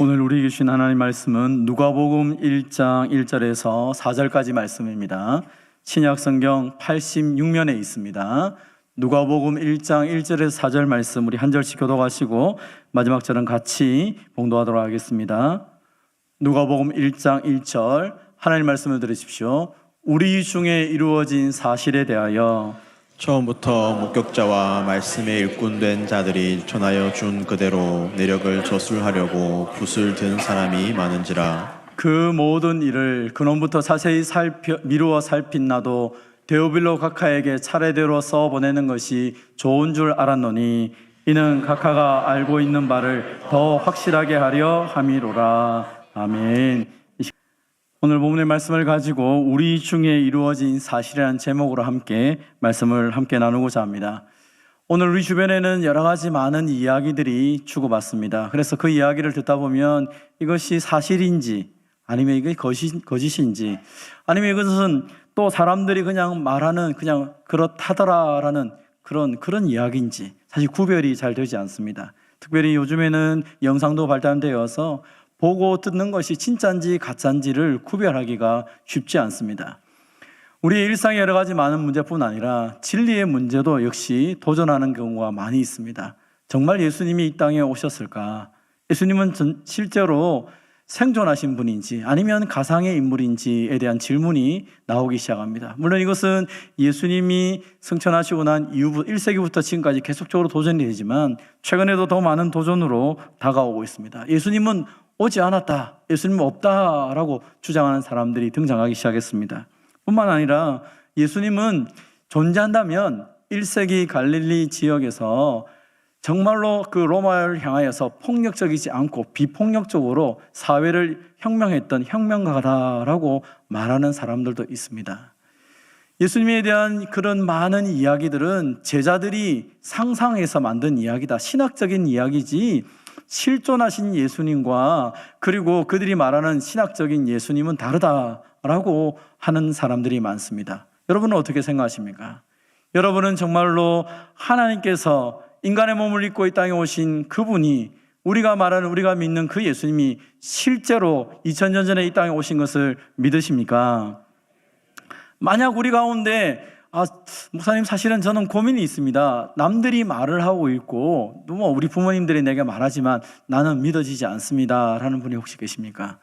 오늘 우리에게 주신 하나님 말씀은 누가복음 1장 1절에서 4절까지 말씀입니다. 신약 성경 86면에 있습니다. 누가복음 1장 1절에서 4절 말씀 우리 한 절씩 교독하시고 마지막 절은 같이 봉독하도록 하겠습니다. 누가복음 1장 1절 하나님 말씀을 들으십시오. 우리 중에 이루어진 사실에 대하여 처음부터 목격자와 말씀에 일꾼된 자들이 전하여 준 그대로 내력을 저술하려고 붓을 든 사람이 많은지라. 그 모든 일을 그놈부터 자세히 미루어 살핀 나도 데오빌로 각하에게 차례대로 써보내는 것이 좋은 줄 알았노니 이는 각하가 알고 있는 바를 더 확실하게 하려 함이로라. 아멘. 오늘 본문의 말씀을 가지고 우리 중에 이루어진 사실이라는 제목으로 함께 말씀을 함께 나누고자 합니다. 오늘 우리 주변에는 여러 가지 많은 이야기들이 주고받습니다. 그래서 그 이야기를 듣다 보면 이것이 사실인지 아니면 이게 거짓인지 아니면 이것은 또 사람들이 그냥 말하는 그냥 그렇다더라라는 그런 이야기인지 사실 구별이 잘 되지 않습니다. 특별히 요즘에는 영상도 발달되어서 보고 듣는 것이 진짜인지 가짜인지를 구별하기가 쉽지 않습니다. 우리의 일상에 여러 가지 많은 문제뿐 아니라 진리의 문제도 역시 도전하는 경우가 많이 있습니다. 정말 예수님이 이 땅에 오셨을까? 예수님은 실제로 생존하신 분인지 아니면 가상의 인물인지에 대한 질문이 나오기 시작합니다. 물론 이것은 예수님이 승천하시고 난 이후 1세기부터 지금까지 계속적으로 도전이 되지만 최근에도 더 많은 도전으로 다가오고 있습니다. 예수님은 오지 않았다, 예수님은 없다라고 주장하는 사람들이 등장하기 시작했습니다. 뿐만 아니라 예수님은 존재한다면 1세기 갈릴리 지역에서 정말로 그 로마를 향하여서 폭력적이지 않고 비폭력적으로 사회를 혁명했던 혁명가다라고 말하는 사람들도 있습니다. 예수님에 대한 그런 많은 이야기들은 제자들이 상상해서 만든 이야기다, 신학적인 이야기지 실존하신 예수님과 그리고 그들이 말하는 신학적인 예수님은 다르다라고 하는 사람들이 많습니다. 여러분은 어떻게 생각하십니까? 여러분은 정말로 하나님께서 인간의 몸을 입고 이 땅에 오신 그분이 우리가 믿는 그 예수님이 실제로 2000년 전에 이 땅에 오신 것을 믿으십니까? 만약 우리 가운데 목사님 사실은 저는 고민이 있습니다. 남들이 말을 하고 있고 우리 부모님들이 내게 말하지만 나는 믿어지지 않습니다 라는 분이 혹시 계십니까?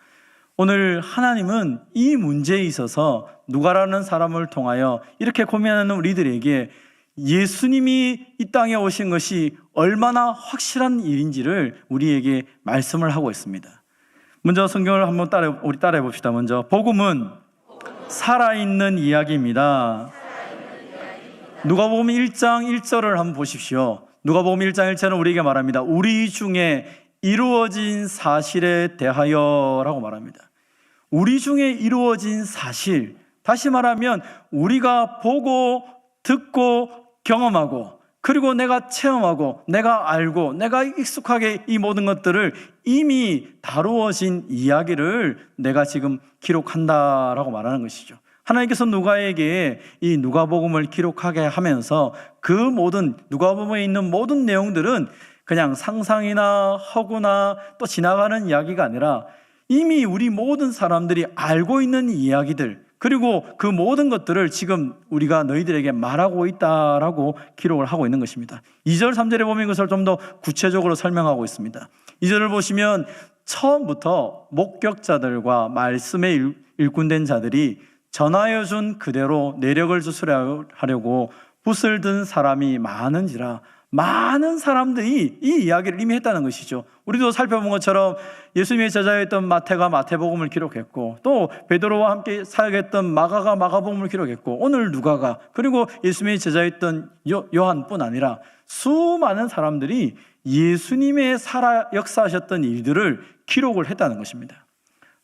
오늘 하나님은 이 문제에 있어서 누가라는 사람을 통하여 이렇게 고민하는 우리들에게 예수님이 이 땅에 오신 것이 얼마나 확실한 일인지를 우리에게 말씀을 하고 있습니다. 먼저 성경을 한번 우리 따라해 봅시다. 먼저 복음은 살아있는 이야기입니다. 누가복음 1장 1절을 한번 보십시오. 누가복음 1장 1절은 우리에게 말합니다. 우리 중에 이루어진 사실에 대하여라고 말합니다. 우리 중에 이루어진 사실, 다시 말하면 우리가 보고 듣고 경험하고 그리고 내가 체험하고 내가 알고 내가 익숙하게 이 모든 것들을 이미 다루어진 이야기를 내가 지금 기록한다라고 말하는 것이죠. 하나님께서 누가에게 이 누가복음을 기록하게 하면서 그 모든 누가복음에 있는 모든 내용들은 그냥 상상이나 허구나 또 지나가는 이야기가 아니라 이미 우리 모든 사람들이 알고 있는 이야기들 그리고 그 모든 것들을 지금 우리가 너희들에게 말하고 있다라고 기록을 하고 있는 것입니다. 2절 3절에 보면 이것을 좀 더 구체적으로 설명하고 있습니다. 2절을 보시면 처음부터 목격자들과 말씀에 일꾼된 자들이 전하여 준 그대로 내력을 저술하려고 붓을 든 사람이 많은지라. 많은 사람들이 이 이야기를 이미 했다는 것이죠. 우리도 살펴본 것처럼 예수님의 제자였던 마태가 마태복음을 기록했고 또 베드로와 함께 사역했던 마가가 마가복음을 기록했고 오늘 누가가 그리고 예수님의 제자였던 요한뿐 아니라 수많은 사람들이 예수님의 역사하셨던 일들을 기록을 했다는 것입니다.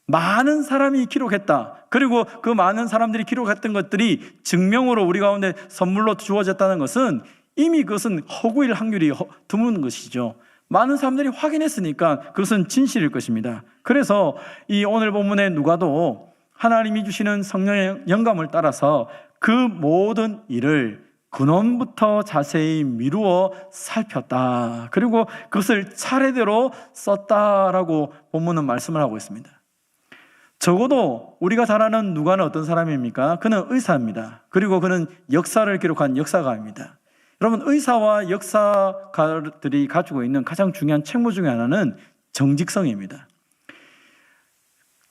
많은 사람이 기록했다. 그리고 그 많은 사람들이 기록했던 것들이 증명으로 우리 가운데 선물로 주어졌다는 것은 이미 그것은 허구일 확률이 드문 것이죠. 많은 사람들이 확인했으니까 그것은 진실일 것입니다. 그래서 이 오늘 본문의 누가도 하나님이 주시는 성령의 영감을 따라서 그 모든 일을 근원부터 자세히 미루어 살폈다. 그리고 그것을 차례대로 썼다라고 본문은 말씀을 하고 있습니다. 적어도 우리가 잘 아는 누가는 어떤 사람입니까? 그는 의사입니다. 그리고 그는 역사를 기록한 역사가입니다. 여러분, 의사와 역사가들이 가지고 있는 가장 중요한 책무 중에 하나는 정직성입니다.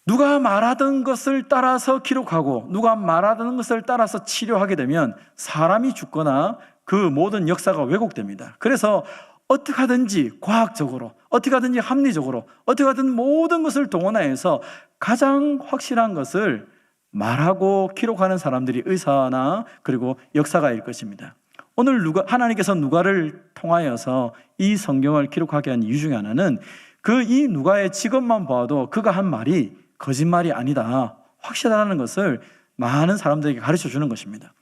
누가 말하던 것을 따라서 기록하고 누가 말하던 것을 따라서 치료하게 되면 사람이 죽거나 그 모든 역사가 왜곡됩니다. 그래서 어떻게 하든지 과학적으로, 어떻게 하든지 합리적으로, 어떻게 하든 모든 것을 동원해서 가장 확실한 것을 말하고 기록하는 사람들이 의사나 그리고 역사가일 것입니다. 오늘 하나님께서 누가를 통하여서 이 성경을 기록하게 한 이유 중에 하나는 이 누가의 직업만 봐도 그가 한 말이 거짓말이 아니다, 확실하다는 것을 많은 사람들에게 가르쳐 주는 것입니다.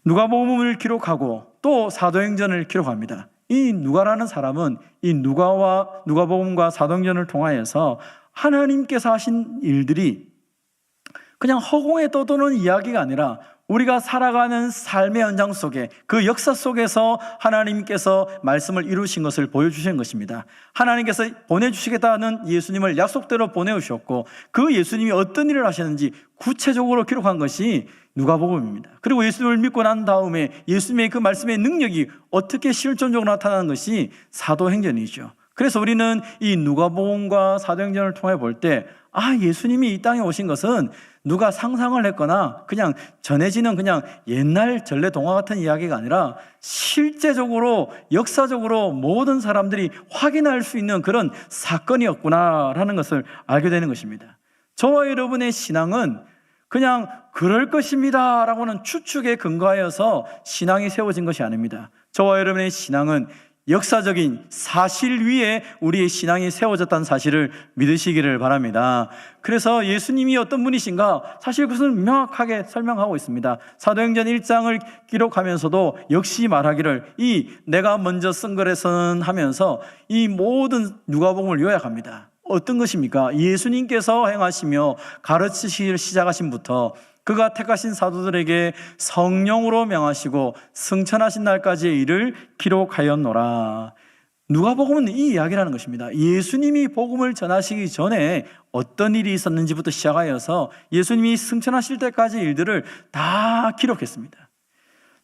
누가복음을 기록하고 또 사도행전을 기록합니다. 이 누가라는 사람은 이 누가복음과 사도행전을 통하여서 하나님께서 하신 일들이 그냥 허공에 떠도는 이야기가 아니라 우리가 살아가는 삶의 현장 속에 그 역사 속에서 하나님께서 말씀을 이루신 것을 보여주신 것입니다. 하나님께서 보내주시겠다는 예수님을 약속대로 보내주셨고 그 예수님이 어떤 일을 하셨는지 구체적으로 기록한 것이 누가복음입니다. 그리고 예수님을 믿고 난 다음에 예수님의 그 말씀의 능력이 어떻게 실존적으로 나타나는 것이 사도행전이죠. 그래서 우리는 이 누가복음과 사도행전을 통해 볼 때 예수님이 이 땅에 오신 것은 누가 상상을 했거나 그냥 전해지는 그냥 옛날 전래 동화 같은 이야기가 아니라 실제적으로 역사적으로 모든 사람들이 확인할 수 있는 그런 사건이었구나라는 것을 알게 되는 것입니다. 저와 여러분의 신앙은 그냥 그럴 것입니다 라고는 추측에 근거하여서 신앙이 세워진 것이 아닙니다. 저와 여러분의 신앙은 역사적인 사실 위에 우리의 신앙이 세워졌다는 사실을 믿으시기를 바랍니다. 그래서 예수님이 어떤 분이신가 사실 그것을 명확하게 설명하고 있습니다. 사도행전 1장을 기록하면서도 역시 말하기를 내가 먼저 쓴 것에서는 하면서 이 모든 누가복음을 요약합니다. 어떤 것입니까? 예수님께서 행하시며 가르치시기를 시작하신부터 그가 택하신 사도들에게 성령으로 명하시고 승천하신 날까지의 일을 기록하였노라. 누가복음은 이 이야기라는 것입니다. 예수님이 복음을 전하시기 전에 어떤 일이 있었는지부터 시작하여서 예수님이 승천하실 때까지 일들을 다 기록했습니다.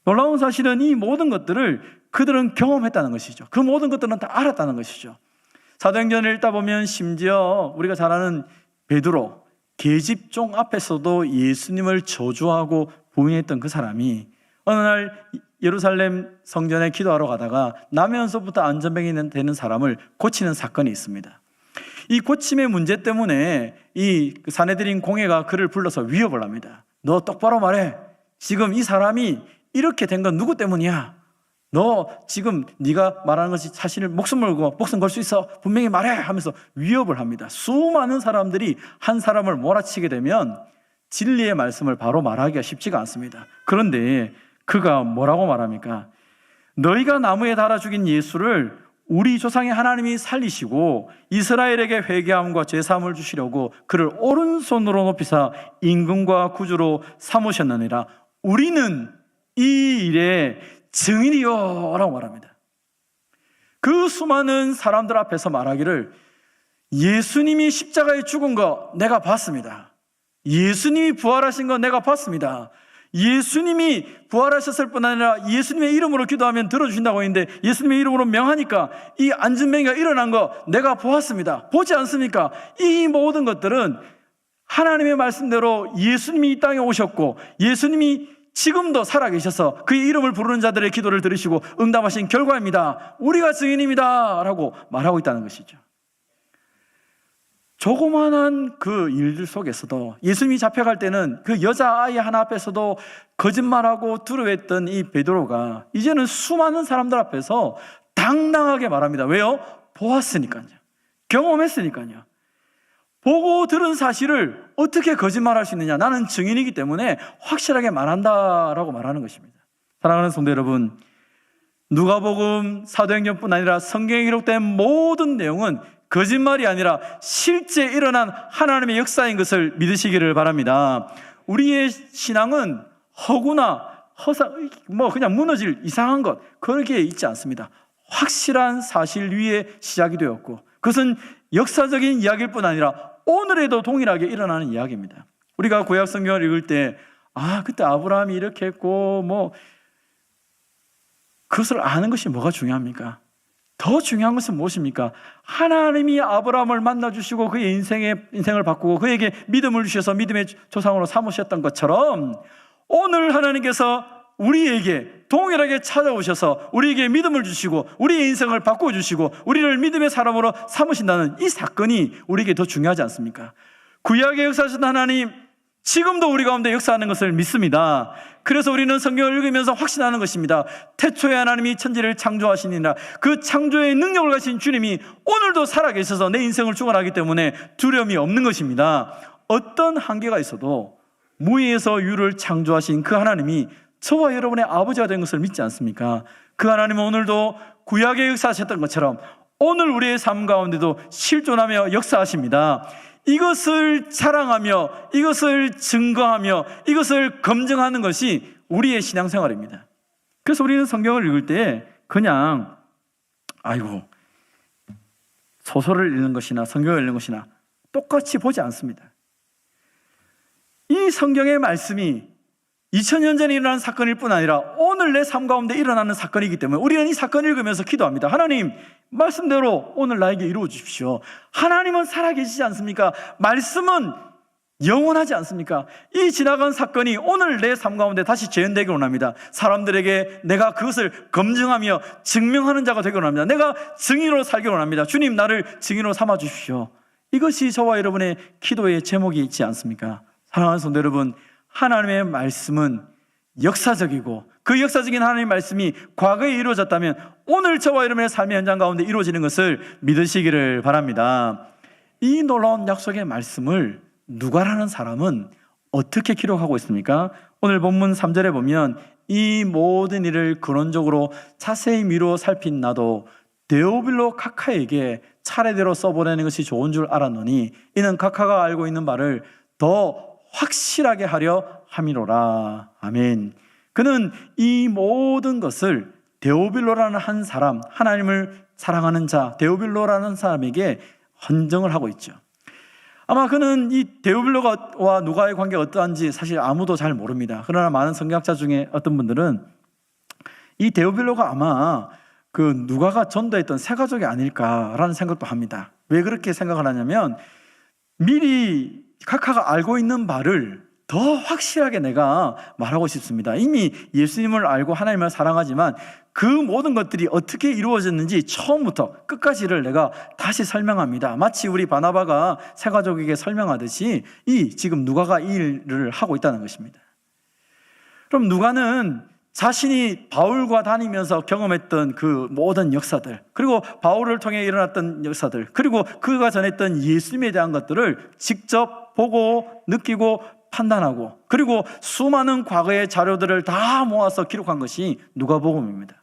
놀라운 사실은 이 모든 것들을 그들은 경험했다는 것이죠. 그 모든 것들은 다 알았다는 것이죠. 사도행전을 읽다 보면 심지어 우리가 잘 아는 베드로, 계집종 앞에서도 예수님을 저주하고 부인했던 그 사람이 어느 날 예루살렘 성전에 기도하러 가다가 나면서부터 안전병이 되는 사람을 고치는 사건이 있습니다. 이 고침의 문제 때문에 이 사내들인 공회가 그를 불러서 위협을 합니다. 너 똑바로 말해. 지금 이 사람이 이렇게 된 건 누구 때문이야? 너 지금 네가 말하는 것이 사실을 목숨 걸 수 있어. 분명히 말해 하면서 위협을 합니다. 수많은 사람들이 한 사람을 몰아치게 되면 진리의 말씀을 바로 말하기가 쉽지가 않습니다. 그런데 그가 뭐라고 말합니까? 너희가 나무에 달아 죽인 예수를 우리 조상의 하나님이 살리시고 이스라엘에게 회개함과 죄사함을 주시려고 그를 오른손으로 높이사 임금과 구주로 삼으셨느니라. 우리는 이 일에 증인이요 라고 말합니다. 그 수많은 사람들 앞에서 말하기를 예수님이 십자가에 죽은 거 내가 봤습니다. 예수님이 부활하신 거 내가 봤습니다. 예수님이 부활하셨을 뿐 아니라 예수님의 이름으로 기도하면 들어주신다고 했는데 예수님의 이름으로 명하니까 이 안진뱅이가 일어난 거 내가 보았습니다. 보지 않습니까? 이 모든 것들은 하나님의 말씀대로 예수님이 이 땅에 오셨고 예수님이 지금도 살아계셔서 그의 이름을 부르는 자들의 기도를 들으시고 응답하신 결과입니다. 우리가 증인입니다 라고 말하고 있다는 것이죠. 조그만한 그 일들 속에서도 예수님이 잡혀갈 때는 그 여자아이 하나 앞에서도 거짓말하고 두려워했던 이 베드로가 이제는 수많은 사람들 앞에서 당당하게 말합니다. 왜요? 보았으니까요. 경험했으니까요. 보고 들은 사실을 어떻게 거짓말할 수 있느냐? 나는 증인이기 때문에 확실하게 말한다라고 말하는 것입니다. 사랑하는 성도 여러분, 누가복음, 사도행전뿐 아니라 성경에 기록된 모든 내용은 거짓말이 아니라 실제 일어난 하나님의 역사인 것을 믿으시기를 바랍니다. 우리의 신앙은 허구나 그냥 무너질 이상한 것, 그렇게 있지 않습니다. 확실한 사실 위에 시작이 되었고, 그것은 역사적인 이야기일 뿐 아니라 오늘에도 동일하게 일어나는 이야기입니다. 우리가 구약 성경을 읽을 때 그때 아브라함이 이렇게 했고 그것을 아는 것이 뭐가 중요합니까? 더 중요한 것은 무엇입니까? 하나님이 아브라함을 만나주시고 그의 인생을 바꾸고 그에게 믿음을 주셔서 믿음의 조상으로 삼으셨던 것처럼 오늘 하나님께서 우리에게 동일하게 찾아오셔서 우리에게 믿음을 주시고 우리의 인생을 바꿔주시고 우리를 믿음의 사람으로 삼으신다는 이 사건이 우리에게 더 중요하지 않습니까? 구약의 역사하신 하나님, 지금도 우리 가운데 역사하는 것을 믿습니다. 그래서 우리는 성경을 읽으면서 확신하는 것입니다. 태초에 하나님이 천지를 창조하시니라. 그 창조의 능력을 가진 주님이 오늘도 살아계셔서 내 인생을 주관하기 때문에 두려움이 없는 것입니다. 어떤 한계가 있어도 무에서 유를 창조하신 그 하나님이 저와 여러분의 아버지가 된 것을 믿지 않습니까? 그 하나님은 오늘도 구약의 역사하셨던 것처럼 오늘 우리의 삶 가운데도 실존하며 역사하십니다. 이것을 자랑하며 이것을 증거하며 이것을 검증하는 것이 우리의 신앙생활입니다. 그래서 우리는 성경을 읽을 때 그냥 소설을 읽는 것이나 성경을 읽는 것이나 똑같이 보지 않습니다. 이 성경의 말씀이 2000년 전에 일어난 사건일 뿐 아니라 오늘 내 삶 가운데 일어나는 사건이기 때문에 우리는 이 사건을 읽으면서 기도합니다. 하나님, 말씀대로 오늘 나에게 이루어 주십시오. 하나님은 살아계시지 않습니까? 말씀은 영원하지 않습니까? 이 지나간 사건이 오늘 내 삶 가운데 다시 재현되기를 원합니다. 사람들에게 내가 그것을 검증하며 증명하는 자가 되기를 원합니다. 내가 증인으로 살기를 원합니다. 주님, 나를 증인으로 삼아 주십시오. 이것이 저와 여러분의 기도의 제목이 있지 않습니까? 사랑하는 성도 여러분, 하나님의 말씀은 역사적이고 그 역사적인 하나님의 말씀이 과거에 이루어졌다면 오늘 저와 여러분의 삶의 현장 가운데 이루어지는 것을 믿으시기를 바랍니다. 이 놀라운 약속의 말씀을 누가라는 사람은 어떻게 기록하고 있습니까? 오늘 본문 3절에 보면 이 모든 일을 근원적으로 자세히 미루어 살핀 나도 데오빌로 카카에게 차례대로 써보내는 것이 좋은 줄 알았노니 이는 카카가 알고 있는 바를 더 확실하게 하려 함이로라. 아멘. 그는 이 모든 것을 데오빌로라는 한 사람, 하나님을 사랑하는 자 데오빌로라는 사람에게 헌정을 하고 있죠. 아마 그는 이 데오빌로와 누가의 관계가 어떠한지 사실 아무도 잘 모릅니다. 그러나 많은 성경학자 중에 어떤 분들은 이 데오빌로가 아마 그 누가가 전도했던 세 가족이 아닐까라는 생각도 합니다. 왜 그렇게 생각을 하냐면 미리 카카가 알고 있는 바를 더 확실하게 내가 말하고 싶습니다. 이미 예수님을 알고 하나님을 사랑하지만 그 모든 것들이 어떻게 이루어졌는지 처음부터 끝까지를 내가 다시 설명합니다. 마치 우리 바나바가 세 가족에게 설명하듯이 지금 누가가 이 일을 하고 있다는 것입니다. 그럼 누가는 자신이 바울과 다니면서 경험했던 그 모든 역사들, 그리고 바울을 통해 일어났던 역사들, 그리고 그가 전했던 예수님에 대한 것들을 직접 보고 느끼고 판단하고, 그리고 수많은 과거의 자료들을 다 모아서 기록한 것이 누가복음입니다.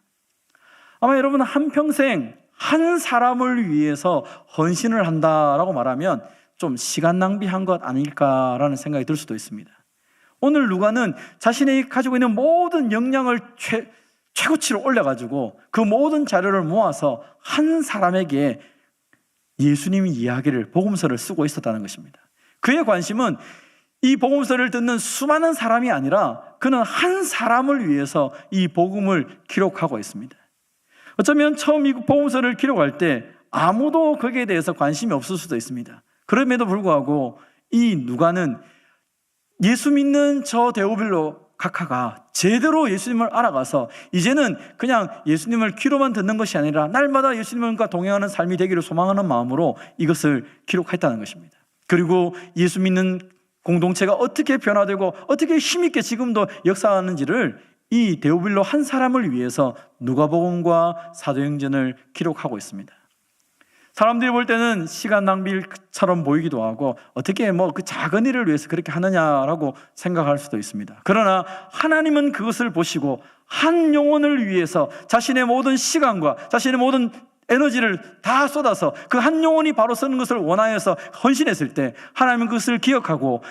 아마 여러분은 한평생 한 사람을 위해서 헌신을 한다라고 말하면 좀 시간 낭비한 것 아닐까라는 생각이 들 수도 있습니다. 오늘 누가는 자신이 가지고 있는 모든 역량을 최고치로 올려가지고 그 모든 자료를 모아서 한 사람에게 예수님 이야기를, 복음서를 쓰고 있었다는 것입니다. 그의 관심은 이 복음서를 듣는 수많은 사람이 아니라 그는 한 사람을 위해서 이 복음을 기록하고 있습니다. 어쩌면 처음 이 복음서를 기록할 때 아무도 거기에 대해서 관심이 없을 수도 있습니다. 그럼에도 불구하고 이 누가는 예수 믿는 저 데오빌로 카카가 제대로 예수님을 알아가서 이제는 그냥 예수님을 귀로만 듣는 것이 아니라 날마다 예수님과 동행하는 삶이 되기를 소망하는 마음으로 이것을 기록했다는 것입니다. 그리고 예수 믿는 공동체가 어떻게 변화되고 어떻게 힘있게 지금도 역사하는지를 이 데오빌로 한 사람을 위해서 누가복음과 사도행전을 기록하고 있습니다. 사람들이 볼 때는 시간 낭비처럼 보이기도 하고 어떻게 그 작은 일을 위해서 그렇게 하느냐라고 생각할 수도 있습니다. 그러나 하나님은 그것을 보시고 한 영혼을 위해서 자신의 모든 시간과 자신의 모든 에너지를 다 쏟아서 그 한 영혼이 바로 서는 것을 원하여서 헌신했을 때 하나님은 그것을 기억하고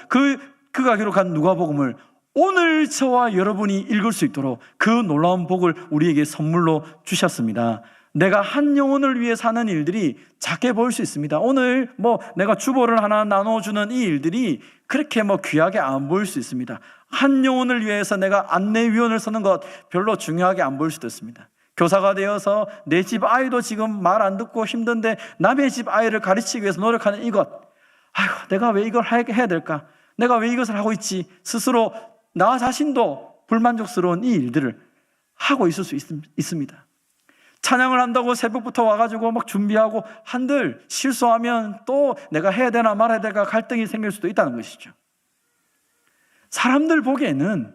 그가 기록한 누가복음을 오늘 저와 여러분이 읽을 수 있도록 그 놀라운 복을 우리에게 선물로 주셨습니다. 내가 한 영혼을 위해 사는 일들이 작게 보일 수 있습니다. 오늘 내가 주보를 하나 나눠주는 이 일들이 그렇게 귀하게 안 보일 수 있습니다. 한 영혼을 위해서 내가 안내위원을 서는 것 별로 중요하게 안 보일 수도 있습니다. 교사가 되어서 내 집 아이도 지금 말 안 듣고 힘든데 남의 집 아이를 가르치기 위해서 노력하는 이것, 내가 왜 이걸 해야 될까? 내가 왜 이것을 하고 있지? 스스로 나 자신도 불만족스러운 이 일들을 하고 있을 수 있습니다. 찬양을 한다고 새벽부터 와가지고 준비하고 한들 실수하면 또 내가 해야 되나 말아야 될까 갈등이 생길 수도 있다는 것이죠. 사람들 보기에는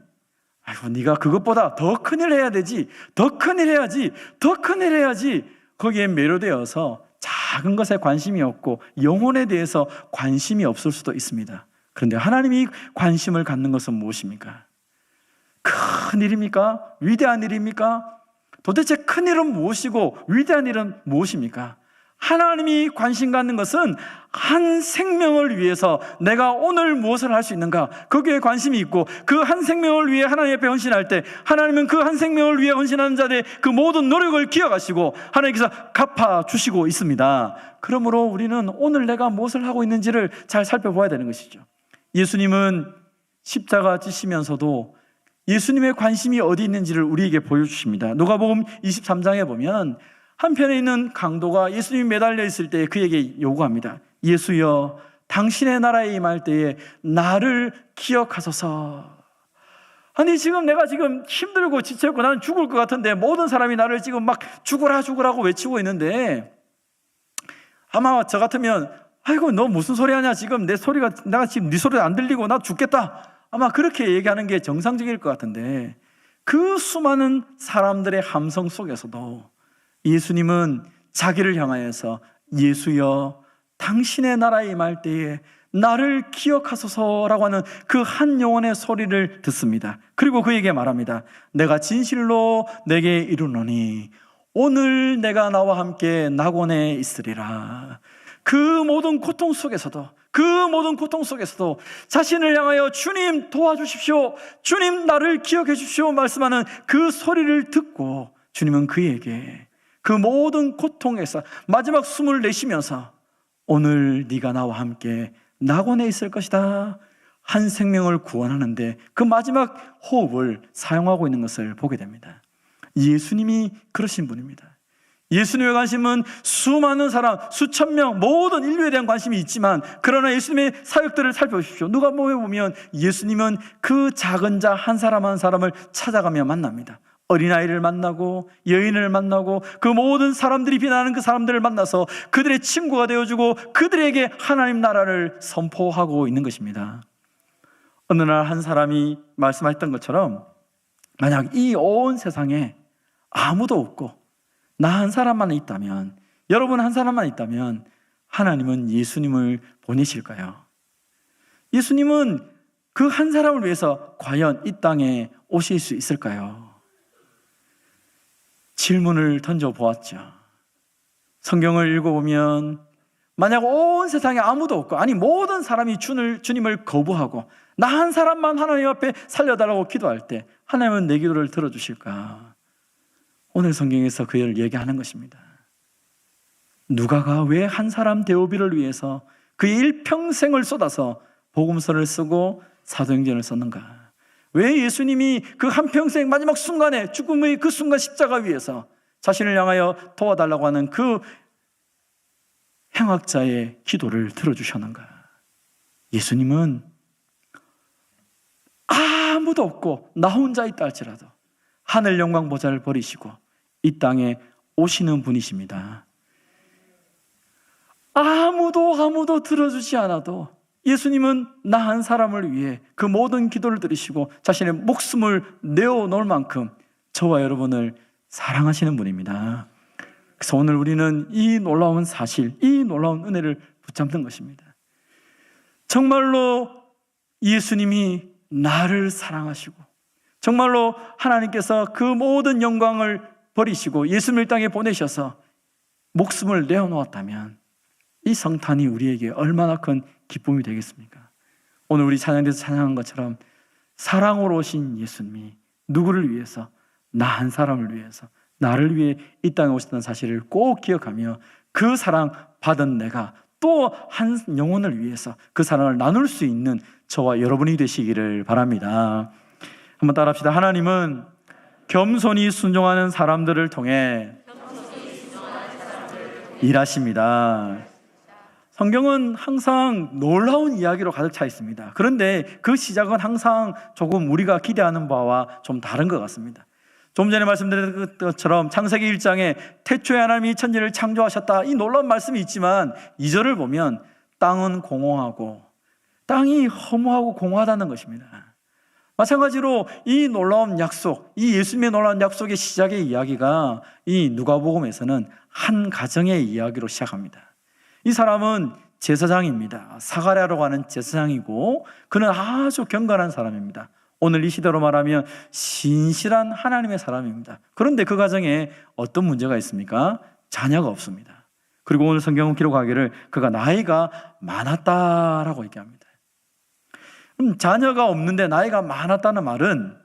네가 그것보다 더 큰일 해야 되지, 더 큰일 해야지, 더 큰일 해야지, 거기에 매료되어서 작은 것에 관심이 없고 영혼에 대해서 관심이 없을 수도 있습니다. 그런데 하나님이 관심을 갖는 것은 무엇입니까? 큰 일입니까? 위대한 일입니까? 도대체 큰 일은 무엇이고 위대한 일은 무엇입니까? 하나님이 관심 갖는 것은 한 생명을 위해서 내가 오늘 무엇을 할 수 있는가, 거기에 관심이 있고 그 한 생명을 위해 하나님 앞에 헌신할 때 하나님은 그 한 생명을 위해 헌신하는 자들의 그 모든 노력을 기억하시고 하나님께서 갚아주시고 있습니다. 그러므로 우리는 오늘 내가 무엇을 하고 있는지를 잘 살펴봐야 되는 것이죠. 예수님은 십자가 지시면서도 예수님의 관심이 어디 있는지를 우리에게 보여주십니다. 누가복음 23장에 보면 한편에 있는 강도가 예수님이 매달려 있을 때 그에게 요구합니다. 예수여, 당신의 나라에 임할 때에 나를 기억하소서. 아니 내가 지금 힘들고 지쳤고 나는 죽을 것 같은데 모든 사람이 나를 지금 죽으라고 외치고 있는데, 아마 저 같으면 너 무슨 소리 하냐, 지금 내가 지금 네 소리 안 들리고 나 죽겠다, 아마 그렇게 얘기하는 게 정상적일 것 같은데, 그 수많은 사람들의 함성 속에서도 예수님은 자기를 향하여서 예수여, 당신의 나라에 임할 때에 나를 기억하소서라고 하는 그 한 영혼의 소리를 듣습니다. 그리고 그에게 말합니다. 내가 진실로 내게 이르노니 오늘 내가 나와 함께 낙원에 있으리라. 그 모든 고통 속에서도 자신을 향하여 주님 도와주십시오, 주님 나를 기억해 주십시오 말씀하는 그 소리를 듣고 주님은 그에게 그 모든 고통에서 마지막 숨을 내쉬면서 오늘 네가 나와 함께 낙원에 있을 것이다, 한 생명을 구원하는데 그 마지막 호흡을 사용하고 있는 것을 보게 됩니다. 예수님이 그러신 분입니다. 예수님의 관심은 수많은 사람, 수천 명, 모든 인류에 대한 관심이 있지만, 그러나 예수님의 사역들을 살펴보십시오. 누가복음에 보면 예수님은 그 작은 자 한 사람 한 사람을 찾아가며 만납니다. 어린아이를 만나고 여인을 만나고 그 모든 사람들이 비난하는 그 사람들을 만나서 그들의 친구가 되어주고 그들에게 하나님 나라를 선포하고 있는 것입니다. 어느 날 한 사람이 말씀하셨던 것처럼, 만약 이 온 세상에 아무도 없고 나 한 사람만 있다면, 여러분 한 사람만 있다면 하나님은 예수님을 보내실까요? 예수님은 그 한 사람을 위해서 과연 이 땅에 오실 수 있을까요? 질문을 던져보았죠. 성경을 읽어보면 만약 온 세상에 아무도 없고, 모든 사람이 주님을 거부하고 나 한 사람만 하나님 앞에 살려달라고 기도할 때 하나님은 내 기도를 들어주실까? 오늘 성경에서 그 일을 얘기하는 것입니다. 누가가 왜 한 사람 데오비를 위해서 그의 일평생을 쏟아서 복음서를 쓰고 사도행전을 썼는가? 왜 예수님이 그 한평생 마지막 순간에, 죽음의 그 순간 십자가 위에서 자신을 향하여 도와달라고 하는 그 행악자의 기도를 들어주셨는가? 예수님은 아무도 없고 나 혼자 있다 할지라도 하늘 영광 보좌를 버리시고 이 땅에 오시는 분이십니다. 아무도 들어주지 않아도 예수님은 나 한 사람을 위해 그 모든 기도를 들으시고 자신의 목숨을 내어놓을 만큼 저와 여러분을 사랑하시는 분입니다. 그래서 오늘 우리는 이 놀라운 사실, 이 놀라운 은혜를 붙잡는 것입니다. 정말로 예수님이 나를 사랑하시고, 정말로 하나님께서 그 모든 영광을 버리시고 예수님을 땅에 보내셔서 목숨을 내어놓았다면 이 성탄이 우리에게 얼마나 큰 기쁨이 되겠습니까? 오늘 우리 찬양대에서 찬양한 것처럼 사랑으로 오신 예수님이 누구를 위해서? 나 한 사람을 위해서, 나를 위해 이 땅에 오셨다는 사실을 꼭 기억하며 그 사랑 받은 내가 또 한 영혼을 위해서 그 사랑을 나눌 수 있는 저와 여러분이 되시기를 바랍니다. 한번 따라합시다. 하나님은 겸손히 순종하는 사람들을 통해 일하십니다. 성경은 항상 놀라운 이야기로 가득 차 있습니다. 그런데 그 시작은 항상 조금 우리가 기대하는 바와 좀 다른 것 같습니다. 좀 전에 말씀드린 것처럼 창세기 1장에 태초에 하나님이 천지를 창조하셨다, 이 놀라운 말씀이 있지만 2절을 보면 땅은 공허하고 땅이 허무하고 공허하다는 것입니다. 마찬가지로 이 놀라운 약속, 이 예수님의 놀라운 약속의 시작의 이야기가 이 누가복음에서는 한 가정의 이야기로 시작합니다. 이 사람은 제사장입니다. 사가랴라고 하는 제사장이고 그는 아주 경건한 사람입니다. 오늘 이 시대로 말하면 신실한 하나님의 사람입니다. 그런데 그 가정에 어떤 문제가 있습니까? 자녀가 없습니다. 그리고 오늘 성경은 기록하기를 그가 나이가 많았다라고 얘기합니다. 자녀가 없는데 나이가 많았다는 말은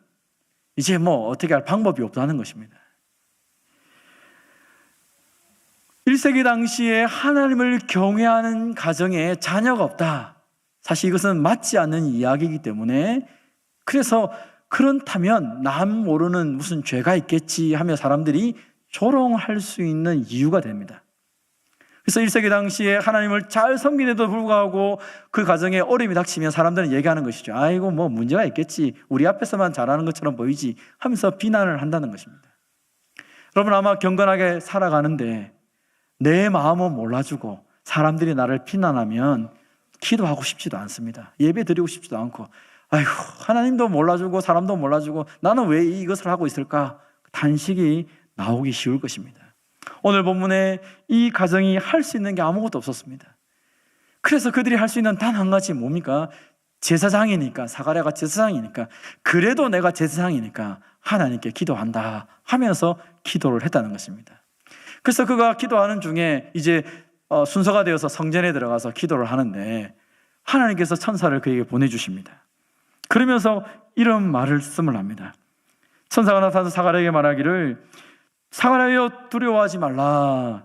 이제 뭐 어떻게 할 방법이 없다는 것입니다. 1세기 당시에 하나님을 경외하는 가정에 자녀가 없다, 사실 이것은 맞지 않는 이야기이기 때문에, 그래서 그렇다면 남 모르는 무슨 죄가 있겠지 하며 사람들이 조롱할 수 있는 이유가 됩니다. 그래서 1세기 당시에 하나님을 잘 섬기는데도 불구하고 그 가정에 어려움이 닥치면 사람들은 얘기하는 것이죠. 아이고 뭐 문제가 있겠지, 우리 앞에서만 잘하는 것처럼 보이지 하면서 비난을 한다는 것입니다. 여러분, 아마 경건하게 살아가는데 내 마음은 몰라주고 사람들이 나를 비난하면 기도하고 싶지도 않습니다. 예배 드리고 싶지도 않고, 아이고 하나님도 몰라주고 사람도 몰라주고 나는 왜 이것을 하고 있을까, 단식이 나오기 쉬울 것입니다. 오늘 본문에 이 가정이 할 수 있는 게 아무것도 없었습니다. 그래서 그들이 할 수 있는 단 한 가지 뭡니까? 제사장이니까, 사가랴가 제사장이니까, 그래도 내가 제사장이니까 하나님께 기도한다 하면서 기도를 했다는 것입니다. 그래서 그가 기도하는 중에 이제 순서가 되어서 성전에 들어가서 기도를 하는데 하나님께서 천사를 그에게 보내주십니다. 그러면서 이런 말씀을 합니다. 천사가 나타나서 사가랴에게 말하기를, 사가랴여 두려워하지 말라.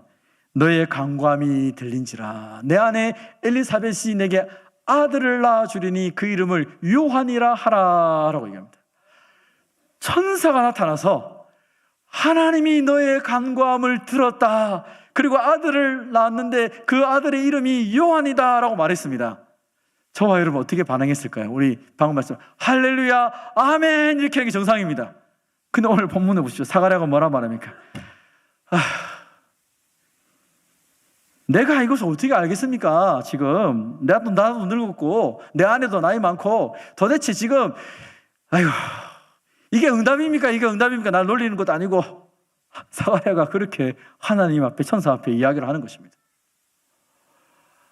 너의 간구함이 들린지라. 내 아내 엘리사벳이 내게 아들을 낳아주리니 그 이름을 요한이라 하라 라고 얘기합니다. 천사가 나타나서 하나님이 너의 간구함을 들었다, 그리고 아들을 낳았는데 그 아들의 이름이 요한이다 라고 말했습니다. 저와 여러분 어떻게 반응했을까요? 우리 방금 말씀 할렐루야 아멘 이렇게 하기 정상입니다. 근데 오늘 본문에 보시죠. 사가랴가 뭐라 말합니까? 내가 이것을 어떻게 알겠습니까? 지금 나도 늙었고 내 아내도 나이 많고 도대체 지금 아이고 이게 응답입니까? 이게 응답입니까? 날 놀리는 것도 아니고. 사가랴가 그렇게 하나님 앞에, 천사 앞에 이야기를 하는 것입니다.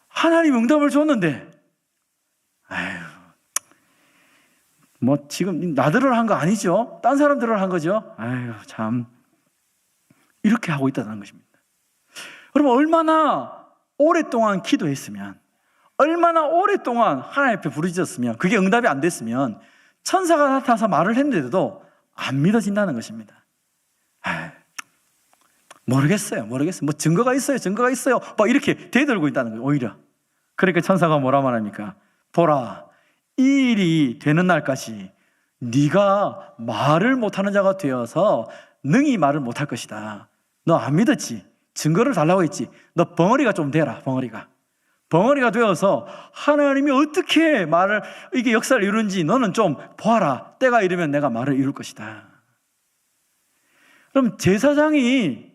하나님 응답을 줬는데 아유, 뭐 지금 나들을 한 거 아니죠? 딴 사람들을 한 거죠? 아유 참, 이렇게 하고 있다는 것입니다. 여러분, 얼마나 오랫동안 기도했으면, 얼마나 오랫동안 하나님 앞에 부르짖었으면, 그게 응답이 안 됐으면 천사가 나타나서 말을 했는데도 안 믿어진다는 것입니다. 모르겠어요. 뭐 증거가 있어요. 막 이렇게 대들고 있다는 거예요, 오히려. 그러니까 천사가 뭐라 말합니까? 보라, 이 일이 되는 날까지 네가 말을 못하는 자가 되어서 능히 말을 못할 것이다. 너 안 믿었지? 증거를 달라고 했지? 너 벙어리가 좀 되라. 벙어리가 되어서 하나님이 어떻게 말을, 이게 역사를 이루는지 너는 좀 보아라. 때가 이르면 내가 말을 이룰 것이다. 그럼 제사장이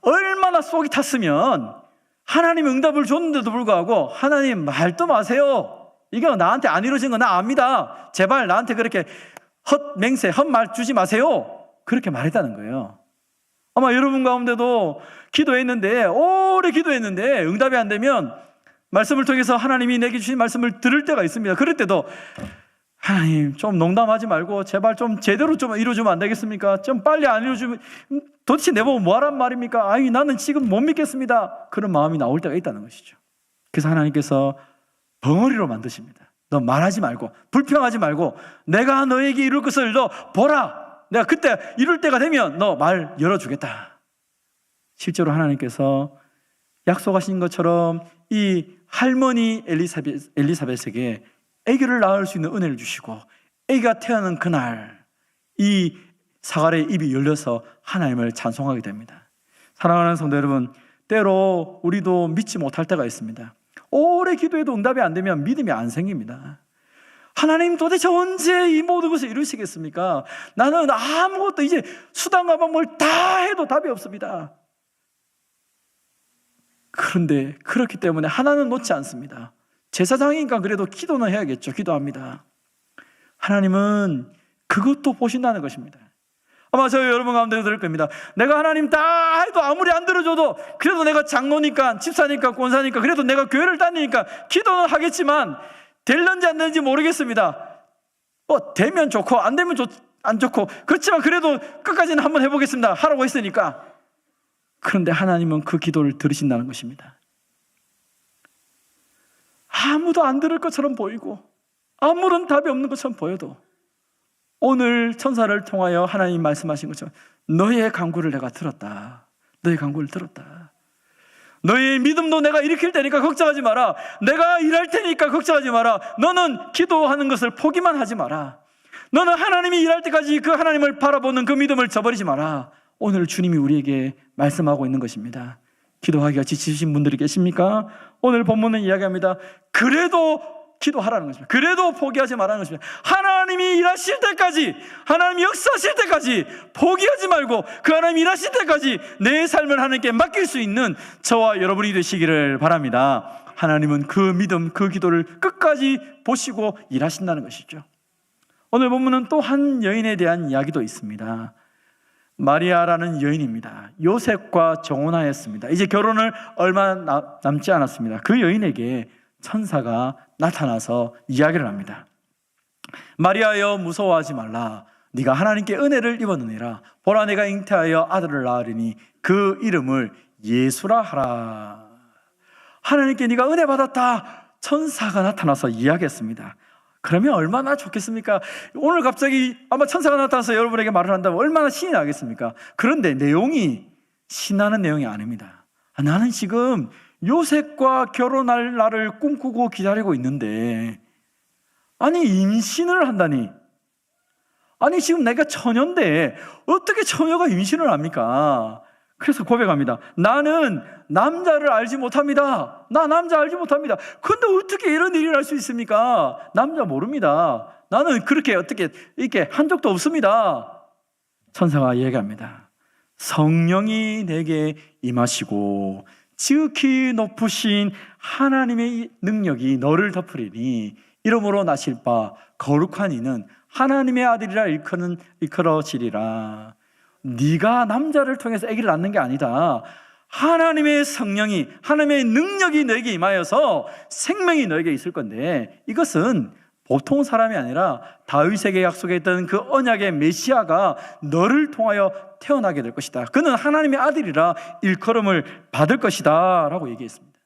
얼마나 속이 tas으면 하나님이 응답을 줬는데도 불구하고 하나님 말도 마세요. 이게 나한테 안 이루어진 거 나 압니다. 제발 나한테 그렇게 헛말 주지 마세요. 그렇게 말했다는 거예요. 아마 여러분 가운데도 기도했는데, 오래 기도했는데 응답이 안 되면 말씀을 통해서 하나님이 내게 주신 말씀을 들을 때가 있습니다. 그럴 때도 하나님 좀 농담하지 말고 제발 좀 제대로 좀 이루어주면 안 되겠습니까? 좀 빨리 안 이루어주면 도대체 내보고 뭐하란 말입니까? 아니 나는 지금 못 믿겠습니다. 그런 마음이 나올 때가 있다는 것이죠. 그래서 하나님께서 벙어리로 만드십니다. 너 말하지 말고 불평하지 말고 내가 너에게 이룰 것을 너 보라. 내가 그때 이룰 때가 되면 너 말 열어주겠다. 실제로 하나님께서 약속하신 것처럼 이 할머니 엘리사벳에게 아기를 낳을 수 있는 은혜를 주시고 아기가 태어난 그날 이 사가랴의 입이 열려서 하나님을 찬송하게 됩니다. 사랑하는 성도 여러분, 때로 우리도 믿지 못할 때가 있습니다. 오래 기도해도 응답이 안 되면 믿음이 안 생깁니다. 하나님 도대체 언제 이 모든 것을 이루시겠습니까? 나는 아무것도 이제 수단과 방법을 다 해도 답이 없습니다. 그런데 그렇기 때문에 하나는 놓지 않습니다. 제사장이니까 그래도 기도는 해야겠죠. 기도합니다. 하나님은 그것도 보신다는 것입니다. 아마 저희 여러분 가운데 들을 겁니다. 내가 하나님 다 해도 아무리 안 들어줘도 그래도 내가 장로니까 집사니까 권사니까 그래도 내가 교회를 다니니까 기도는 하겠지만 될는지 안 되는지 모르겠습니다. 되면 좋고 안 되면 안 좋고 그렇지만 그래도 끝까지는 한번 해보겠습니다. 하라고 했으니까. 그런데 하나님은 그 기도를 들으신다는 것입니다. 아무도 안 들을 것처럼 보이고 아무런 답이 없는 것처럼 보여도 오늘 천사를 통하여 하나님 말씀하신 것처럼 너의 간구를 내가 들었다. 너의 간구를 들었다. 너의 믿음도 내가 일으킬 테니까 걱정하지 마라. 내가 일할 테니까 걱정하지 마라. 너는 기도하는 것을 포기만 하지 마라. 너는 하나님이 일할 때까지 그 하나님을 바라보는 그 믿음을 저버리지 마라. 오늘 주님이 우리에게 말씀하고 있는 것입니다. 기도하기가 지치신 분들이 계십니까? 오늘 본문은 이야기합니다. 그래도 기도하라는 것입니다. 그래도 포기하지 말라는 것입니다. 하나님이 일하실 때까지, 하나님이 역사하실 때까지 포기하지 말고 그 하나님이 일하실 때까지 내 삶을 하나님께 맡길 수 있는 저와 여러분이 되시기를 바랍니다. 하나님은 그 믿음, 그 기도를 끝까지 보시고 일하신다는 것이죠. 오늘 본문은 또 한 여인에 대한 이야기도 있습니다. 마리아라는 여인입니다. 요셉과 정혼하였습니다. 이제 결혼을 얼마 남지 않았습니다. 그 여인에게 천사가 나타나서 이야기를 합니다. 마리아여 무서워하지 말라. 네가 하나님께 은혜를 입었느니라. 보라 내가 잉태하여 아들을 낳으리니 그 이름을 예수라 하라. 하나님께 네가 은혜 받았다. 천사가 나타나서 이야기했습니다. 그러면 얼마나 좋겠습니까? 오늘 갑자기 아마 천사가 나타나서 여러분에게 말을 한다면 얼마나 신이 나겠습니까? 그런데 내용이 신나는 내용이 아닙니다. 나는 지금 요셉과 결혼할 날을 꿈꾸고 기다리고 있는데 아니 임신을 한다니. 아니 지금 내가 처녀인데 어떻게 처녀가 임신을 합니까? 그래서 고백합니다. 나는 남자를 알지 못합니다. 나 남자 알지 못합니다. 근데 어떻게 이런 일이 날 수 있습니까? 남자 모릅니다. 나는 그렇게 어떻게 이렇게 한 적도 없습니다. 천사가 얘기합니다. 성령이 내게 임하시고 지극히 높으신 하나님의 능력이 너를 덮으리니 이름으로 나실 바 거룩한 이는 하나님의 아들이라 일컬어지리라. 네가 남자를 통해서 아기를 낳는 게 아니다. 하나님의 성령이, 하나님의 능력이 너에게 임하여서 생명이 너에게 있을 건데 이것은 보통 사람이 아니라 다윗에게 약속했던 그 언약의 메시아가 너를 통하여 태어나게 될 것이다. 그는 하나님의 아들이라 일컬음을 받을 것이다 라고 얘기했습니다.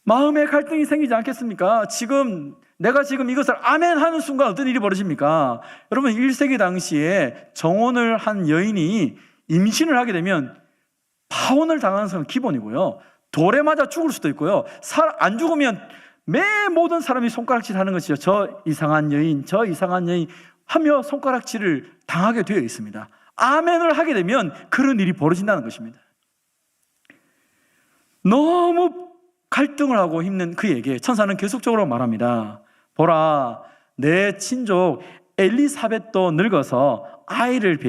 마음에 갈등이 생기지 않겠습니까? 내가 지금 이것을 아멘 하는 순간 어떤 일이 벌어집니까? 여러분 1세기 당시에 정혼을 한 여인이 임신을 하게 되면 파혼을 당하는 것은 기본이고요. 돌에 맞아 죽을 수도 있고요. 안 죽으면 모든 사람이 손가락질 하는 것이죠. 저 이상한 여인 하며 손가락질을 당하게 되어 있습니다. 아멘을 하게 되면 그런 일이 벌어진다는 것입니다. 너무 갈등을 하고 힘든 그에게 천사는 계속적으로 말합니다. 보라, 내 친족 엘리사벳도 늙어서 아이를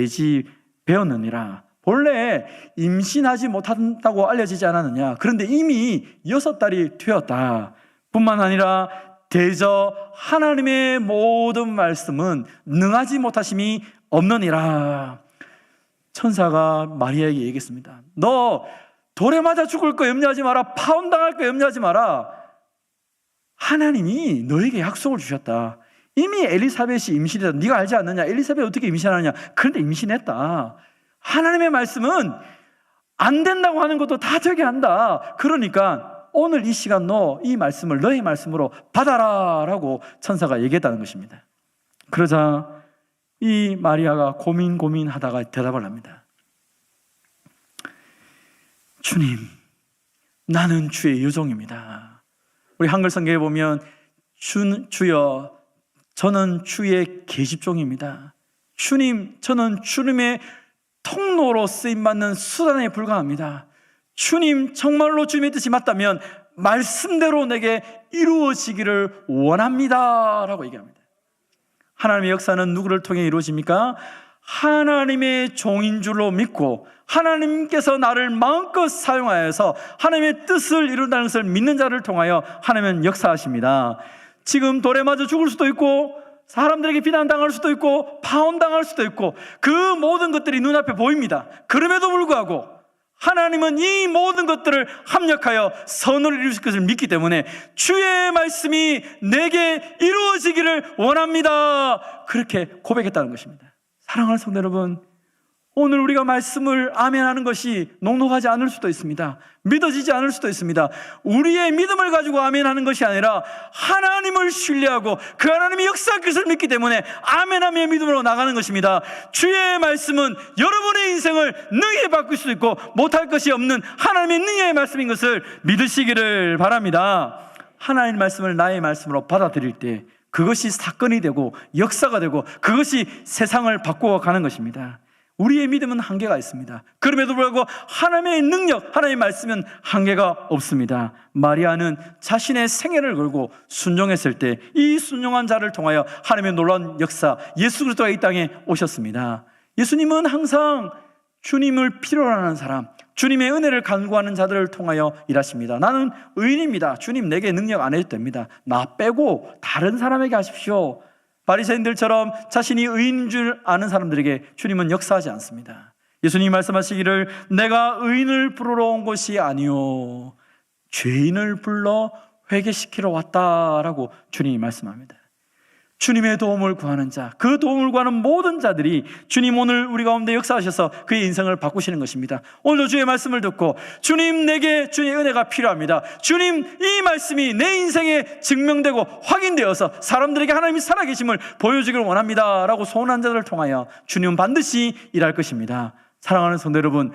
배었느니라. 본래 임신하지 못한다고 알려지지 않았느냐. 그런데 이미 6달이 되었다. 뿐만 아니라 대저 하나님의 모든 말씀은 능하지 못하심이 없느니라. 천사가 마리아에게 얘기했습니다. 너 돌에 맞아 죽을 거 염려하지 마라. 파혼당할 거 염려하지 마라. 하나님이 너에게 약속을 주셨다. 이미 엘리사벳이 임신했다. 네가 알지 않느냐? 엘리사벳이 어떻게 임신하느냐? 그런데 임신했다. 하나님의 말씀은 안 된다고 하는 것도 다 되게 한다. 그러니까 오늘 이 시간 너 이 말씀을 너의 말씀으로 받아라 라고 천사가 얘기했다는 것입니다. 그러자 이 마리아가 고민하다가 대답을 합니다. 주님, 나는 주의 여종입니다. 우리 한글 성경에 보면 주여, 저는 주의 계집종입니다. 주님, 저는 주님의 통로로 쓰임받는 수단에 불과합니다. 주님, 정말로 주님의 뜻이 맞다면 말씀대로 내게 이루어지기를 원합니다 라고 얘기합니다. 하나님의 역사는 누구를 통해 이루어집니까? 하나님의 종인 줄로 믿고 하나님께서 나를 마음껏 사용하여서 하나님의 뜻을 이룬다는 것을 믿는 자를 통하여 하나님은 역사하십니다. 지금 돌에 맞아 죽을 수도 있고 사람들에게 비난당할 수도 있고 파혼당할 수도 있고 그 모든 것들이 눈앞에 보입니다. 그럼에도 불구하고 하나님은 이 모든 것들을 합력하여 선을 이루실 것을 믿기 때문에 주의 말씀이 내게 이루어지기를 원합니다, 그렇게 고백했다는 것입니다. 사랑하는 성도 여러분, 오늘 우리가 말씀을 아멘하는 것이 녹록하지 않을 수도 있습니다. 믿어지지 않을 수도 있습니다. 우리의 믿음을 가지고 아멘하는 것이 아니라 하나님을 신뢰하고 그 하나님의 역사할 것을 믿기 때문에 아멘하며 믿음으로 나가는 것입니다. 주의 말씀은 여러분의 인생을 능히 바꿀 수도 있고 못할 것이 없는 하나님의 능력의 말씀인 것을 믿으시기를 바랍니다. 하나님의 말씀을 나의 말씀으로 받아들일 때 그것이 사건이 되고 역사가 되고 그것이 세상을 바꾸어가는 것입니다. 우리의 믿음은 한계가 있습니다. 그럼에도 불구하고 하나님의 능력, 하나님의 말씀은 한계가 없습니다. 마리아는 자신의 생애를 걸고 순종했을 때 이 순종한 자를 통하여 하나님의 놀라운 역사, 예수 그리스도가 이 땅에 오셨습니다. 예수님은 항상 주님을 필요로 하는 사람, 주님의 은혜를 간구하는 자들을 통하여 일하십니다. 나는 의인입니다. 주님 내게 능력 안 해도 됩니다. 나 빼고 다른 사람에게 하십시오. 바리새인들처럼 자신이 의인인 줄 아는 사람들에게 주님은 역사하지 않습니다. 예수님이 말씀하시기를 내가 의인을 부르러 온 것이 아니요 죄인을 불러 회개시키러 왔다라고 주님이 말씀합니다. 주님의 도움을 구하는 자, 그 도움을 구하는 모든 자들이 주님 오늘 우리 가운데 역사하셔서 그의 인생을 바꾸시는 것입니다. 오늘도 주의 말씀을 듣고 주님 내게 주님의 은혜가 필요합니다. 주님 이 말씀이 내 인생에 증명되고 확인되어서 사람들에게 하나님이 살아계심을 보여주기를 원합니다 라고 소원한 자들을 통하여 주님은 반드시 일할 것입니다. 사랑하는 성도 여러분,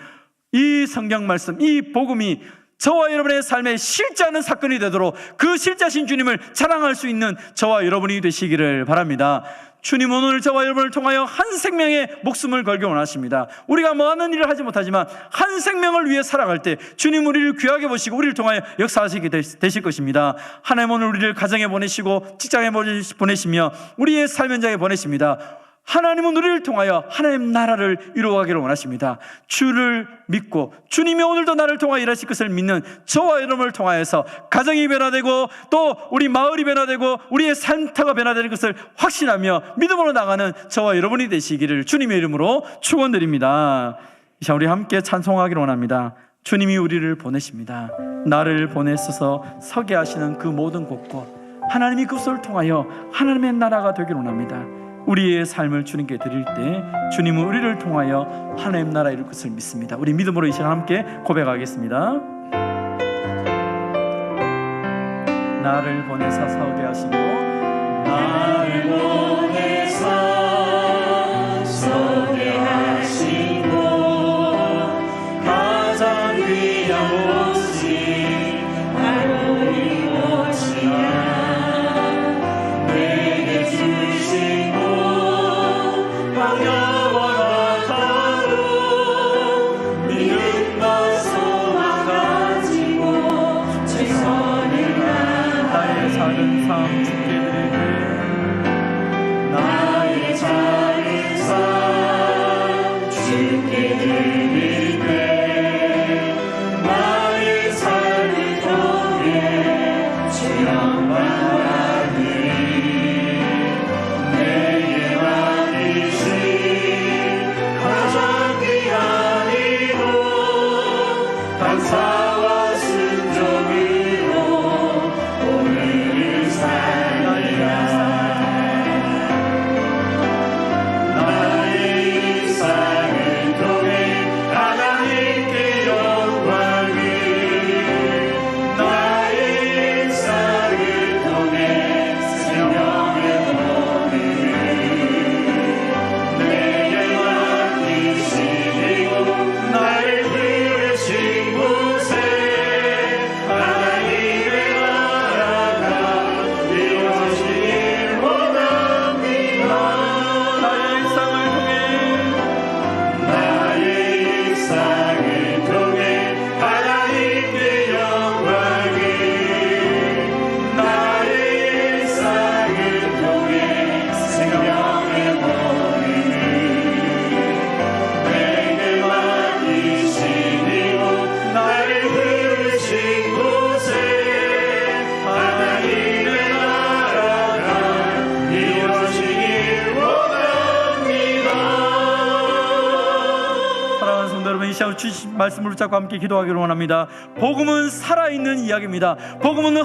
이 성경 말씀, 이 복음이 저와 여러분의 삶에 실제하는 사건이 되도록 그 실제하신 주님을 자랑할 수 있는 저와 여러분이 되시기를 바랍니다. 주님 오늘 저와 여러분을 통하여 한 생명의 목숨을 걸기 원하십니다. 우리가 많은 일을 하지 못하지만 한 생명을 위해 살아갈 때 주님 우리를 귀하게 보시고 우리를 통하여 역사하시게 되실 것입니다. 하나님 오늘 우리를 가정에 보내시고 직장에 보내시며 우리의 삶 현장에 보내십니다. 하나님은 우리를 통하여 하나님 나라를 이루어가기를 원하십니다. 주를 믿고 주님이 오늘도 나를 통하여 일하실 것을 믿는 저와 여러분을 통하여서 가정이 변화되고 또 우리 마을이 변화되고 우리의 삶터가 변화되는 것을 확신하며 믿음으로 나가는 저와 여러분이 되시기를 주님의 이름으로 축원드립니다. 자, 우리 함께 찬송하기를 원합니다. 주님이 우리를 보내십니다. 나를 보내셔서 서게 하시는 그 모든 곳곳 하나님이 그것을 통하여 하나님의 나라가 되기를 원합니다. 우리의 삶을 주님께 드릴 때 주님은 우리를 통하여 하나님 나라 이룰 것을 믿습니다. 우리 믿음으로 이 시간 함께 고백하겠습니다. 나를 보내사 서게 하시고 나를 보내사 서게 하시고 가장 귀한 곳이 바로 이곳이야. 작은 삶 주께 드리게 나의 작은 삶 주께 드리게 나의 삶을 통해 주 영광하니 내게 맡기신 가장 귀한 이곳 감사와 순종으로 오늘을 살리라. 주신 말씀을 붙잡고 함께 기도하기를 원합니다. 복음은 살아있는 이야기입니다. 복음은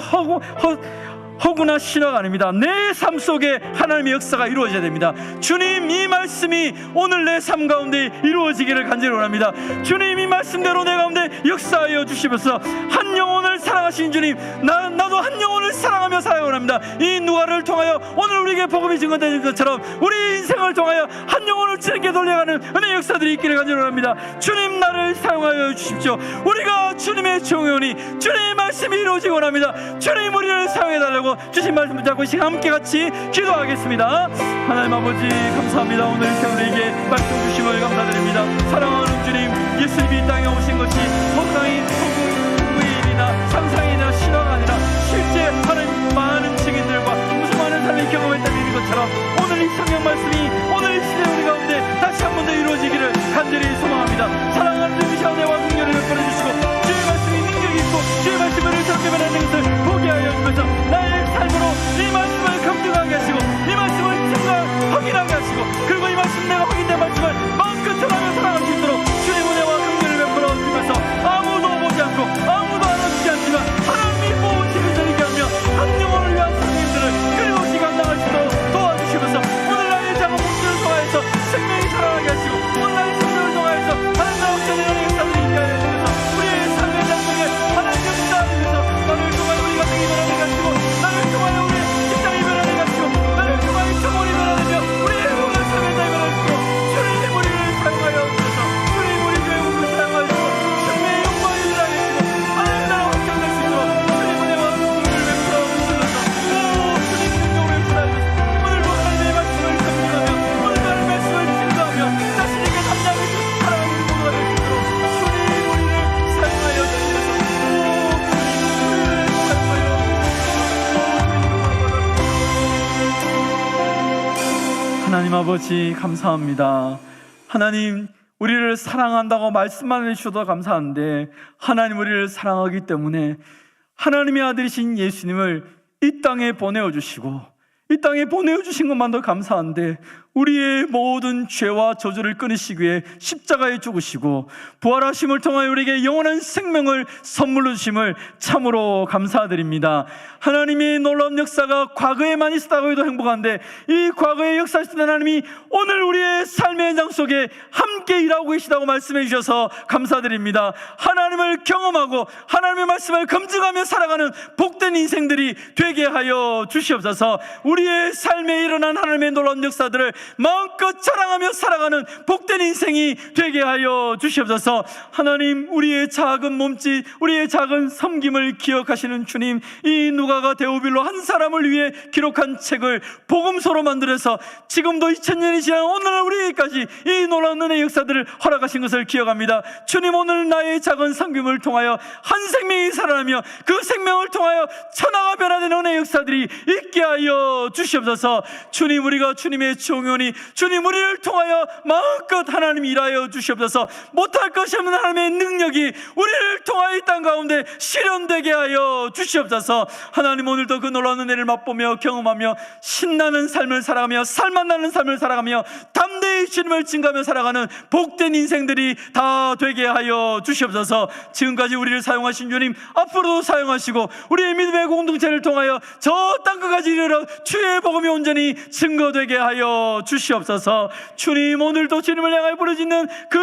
허구나 신화가 아닙니다. 내 삶 속에 하나님의 역사가 이루어져야 됩니다. 주님, 이 말씀이 오늘 내 삶 가운데 이루어지기를 간절히 원합니다. 주님, 이 말씀대로 내 가운데 역사하여 주시면서 한 영혼을 사랑하신 주님, 나도 한 영혼을 사랑하며 살아야 원합니다. 이 누가를 통하여 오늘 우리에게 복음이 증거되는 것처럼 우리 인생을 통하여 한 영혼을 주님께 돌려가는 은혜 역사들이 있기를 간절히 원합니다. 주님, 나를 사용하여 주십시오. 우리가 주님의 종이오니 주님의 말씀이 이루어지기 원합니다. 주님, 우리를 사용해달라고 주신 말씀 붙잡고 함께 같이 기도하겠습니다. 하나님 아버지, 감사합니다. 오늘 우리에게 말씀 주심을 감사드립니다. 사랑하는 주님, 예수님이 이 땅에 오신 것이 허구일이나 상상이나 신화가 아니라 실제 하나님 많은 증인들과 무슨 많은 삶을 경험했다는 것처럼 오늘 이 성경 말씀이 오늘 이 시대 우리 가운데 다시 한 번 더 이루어지기를 간절히 소망합니다. 사랑하는 주님, 시간대와 긍휼을 베풀어 주시고 주의 말씀이 능력이 있고 주의 말씀을 저렇게 변하는 것을 보게 하여 주면서 나의 삶으로 이 말씀을 검증하게 하시고 이 말씀을 확인하게 하시고 그리고 이 말씀 내가 확인된 말씀을 마음껏 전하며 살아갈 수 있도록 주의 은혜와 긍휼을 베풀어 주면서 아무도 보지 않고 아무도 알아주지 않지만 하나님이 보시는 자리게 하며 한 영혼을 위한 성님들을 끊임없이 감당할 수 있도록 도와주시면서 오늘 나의 작은 목표를 통하여서 생명이 살아나게 하시고 오늘 나의 생명을 통하여서 하나님의 역사를 역사를 있게 하여 주면서 우리의 삶의 장소에 하나님의 역사하시면서 나를 통하여 우리 가정이 변하게 하시고 나를 통하여 우리 직장이 변하게 하시고 나를 통하여 청원이 변하며 우리의 모든 삶의 자유가 변하시고 주님의 우리를 사용하여 주셔서 주님의 우리 교회 몸을 사용하여 주시고 주님의 영광을 일하게 하시고 하나님 나라 확장될 수 있도록 주님의 은혜와 긍휼을 베풀어 주시면서 주님 능력을 살아주시고 오늘도 하나님의 말씀을 검증하며 오늘도 하나님의 말씀을 증거하며 자신에게 담당을 사랑하는 모두가 될 수 있도록 주님 우리를 사용하여 주시면서 하나님 아버지, 감사합니다. 하나님, 우리를 사랑한다고 말씀만 해주셔도 감사한데 하나님 우리를 사랑하기 때문에 하나님의 아들이신 예수님을 이 땅에 보내어주시고 이 땅에 보내어주신 것만도 감사한데 우리의 모든 죄와 저주를 끊으시기 위해 십자가에 죽으시고 부활하심을 통하여 우리에게 영원한 생명을 선물로 주심을 참으로 감사드립니다. 하나님의 놀라운 역사가 과거에만 있었다고 해도 행복한데 이 과거의 역사하시던 하나님이 오늘 우리의 삶의 현장 속에 함께 일하고 계시다고 말씀해 주셔서 감사드립니다. 하나님을 경험하고 하나님의 말씀을 검증하며 살아가는 복된 인생들이 되게 하여 주시옵소서. 우리의 삶에 일어난 하나님의 놀라운 역사들을 마음껏 자랑하며 살아가는 복된 인생이 되게 하여 주시옵소서. 하나님, 우리의 작은 몸짓, 우리의 작은 섬김을 기억하시는 주님, 이 누가가 데오빌로 한 사람을 위해 기록한 책을 복음서로 만들어서 지금도 2000년이 지난 오늘 우리에게까지 이 놀라운 은혜의 역사들을 허락하신 것을 기억합니다. 주님, 오늘 나의 작은 섬김을 통하여 한 생명이 살아나며 그 생명을 통하여 천하가 변화되는 은혜의 역사들이 있게 하여 주시옵소서. 주님, 우리가 주님의 종이오니 주님 우리를 통하여 마음껏 하나님 일하여 주시옵소서. 못할 것이 없는 하나님의 능력이 우리를 통하여 이 땅 가운데 실현되게 하여 주시옵소서. 하나님, 오늘도 그 놀라운 은혜를 맛보며 경험하며 신나는 삶을 살아가며 살맛나는 삶을 살아가며 담대히 주님을 증거하며 살아가는 복된 인생들이 다 되게 하여 주시옵소서. 지금까지 우리를 사용하신 주님, 앞으로도 사용하시고 우리의 믿음의 공동체를 통하여 저 땅끝까지 이르러 주의 복음이 온전히 증거되게 하여 주시옵소서. 주님, 오늘도 주님을 향하여 부르짖는 그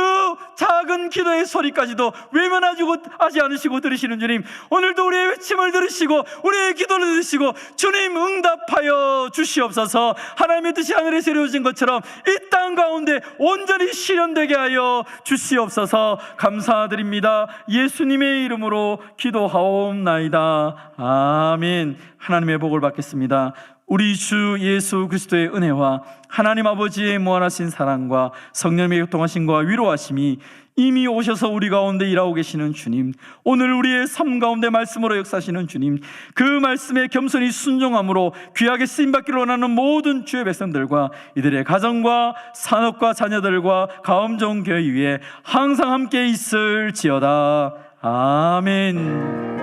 작은 기도의 소리까지도 외면하지 않으시고 들으시는 주님, 오늘도 우리의 외침을 들으시고 우리의 기도를 들으시고 주님 응답하여 주시옵소서. 하나님의 뜻이 하늘에서 이루어진 것처럼 이 땅 가운데 온전히 실현되게 하여 주시옵소서. 감사드립니다. 예수님의 이름으로 기도하옵나이다. 아멘. 하나님의 복을 받겠습니다. 우리 주 예수 그리스도의 은혜와 하나님 아버지의 무한하신 사랑과 성령의 교통하심과 위로하심이 이미 오셔서 우리 가운데 일하고 계시는 주님, 오늘 우리의 삶 가운데 말씀으로 역사하시는 주님, 그 말씀에 겸손히 순종함으로 귀하게 쓰임받기를 원하는 모든 주의 백성들과 이들의 가정과 산업과 자녀들과 가음종 교회 위에 항상 함께 있을지어다. 아멘.